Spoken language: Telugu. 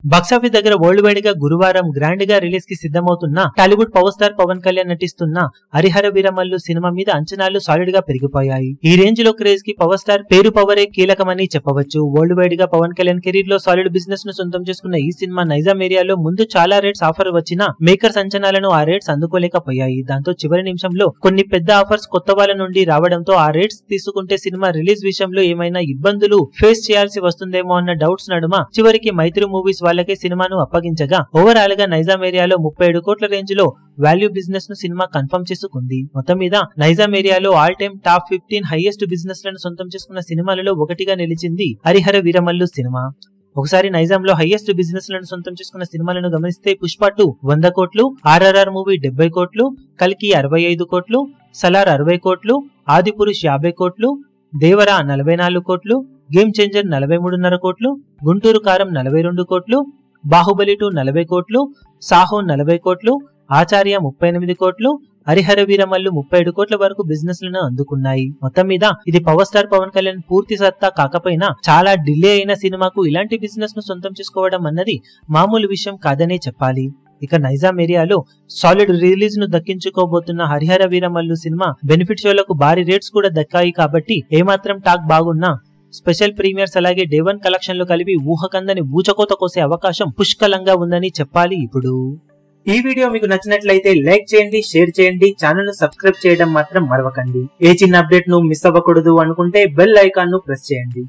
బాక్సాఫీస్ దగ్గర వరల్డ్ వైడ్ గా గురువారం గ్రాండ్ గా రిలీజ్ కి సిద్ధమవుతున్న టాలీవుడ్ పవర్ స్టార్ పవన్ కళ్యాణ్ నటిస్తున్న హరిహర వీరమల్లు సినిమా మీద అంచనాలు సాలిడ్ గా పెరిగిపోయాయి. ఈ రేంజ్ లో క్రేజ్ కి పవర్ స్టార్ పేరు పవరే కీలకమని చెప్పవచ్చు. వరల్డ్ వైడ్ గా పవన్ కళ్యాణ్ కెరీర్ లో సాలిడ్ బిజినెస్ ను సొంతం చేసుకున్న ఈ సినిమా నైజాం ఏరియాలో ముందు చాలా రేట్స్ ఆఫర్ వచ్చినా మేకర్స్ అంచనాలను ఆ రేట్స్ అందుకోలేకపోయాయి. దాంతో చివరి నిమిషంలో కొన్ని పెద్ద ఆఫర్స్ కొత్త వాళ్ళ నుండి రావడంతో ఆ రేట్స్ తీసుకుంటే సినిమా రిలీజ్ విషయంలో ఏమైనా ఇబ్బందులు ఫేస్ చేయాల్సి వస్తుందేమో అన్న డౌట్స్ నడుమ చివరికి మైత్రి మూవీస్ వాళ్ళకే సినిమాను అప్పగించగా ఓవరాల్ గా నైజాం ఏరియాలో 37 కోట్ల రేంజ్ లో వాల్యూ బిజినెస్ ను సినిమా కన్ఫర్మ్ చేసుకుంది. మొత్తం మీద నైజాం ఏరియాలో all time top 15 highest business లను సొంతం చేసుకున్న సినిమాలలో ఒకటిగా నిలిచింది హరిహర వీరమల్లు సినిమా. ఒకసారి నైజాంలో హైయెస్ట్ బిజినెస్ లను సొంతం చేసుకున్న సినిమాలను గమనిస్తే పుష్ప 2 100 కోట్లు, ఆర్ఆర్ఆర్ మూవీ 70 కోట్లు, కల్కి 65 కోట్లు, సలార్ 60 కోట్లు, ఆదిపురుష్ 50 కోట్లు, దేవరా 44 కోట్లు, గేమ్ చేంజర్ 43.5 కోట్లు, గుంటూరు కారం 42 కోట్లు, బాహుబలి 2 40 కోట్లు, సాహో 40 కోట్లు, ఆచార్య 38 కోట్లు, హరిహర వీరమల్లు 37 కోట్ల వరకు బిజినెస్ లను అందుకున్నాయి. మొత్తం మీద ఇది పవర్ స్టార్ పవన్ కళ్యాణ్ పూర్తి సత్తా కాకపోయినా చాలా డిలే అయిన సినిమాకు ఇలాంటి బిజినెస్ ను సొంతం చేసుకోవడం అన్నది మామూలు విషయం కాదనే చెప్పాలి. ఇక నైజాం ఏరియాలో సాలిడ్ రిలీజ్ ను దక్కించుకోబోతున్న హరిహర వీరమల్లు సినిమా బెనిఫిట్ షోలకు భారీ రేట్స్ కూడా దక్కాయి కాబట్టి ఏమాత్రం టాక్ బాగున్నా స్పెషల్ ప్రీమియర్స్ అలాగే డే 1 కలెక్షన్లు కలిపి ఊహకందని ఊచకోత కోసే అవకాశం పుష్కలంగా ఉందని చెప్పాలి. ఇప్పుడు ఈ వీడియో మీకు నచ్చినట్లయితే లైక్ చేయండి, షేర్ చేయండి, ఛానల్ ను సబ్స్క్రైబ్ చేయడం మాత్రం మరవకండి. ఏ చిన్న అప్డేట్ ను మిస్ అవ్వకూడదు అనుకుంటే బెల్ ఐకాన్ ను ప్రెస్ చేయండి.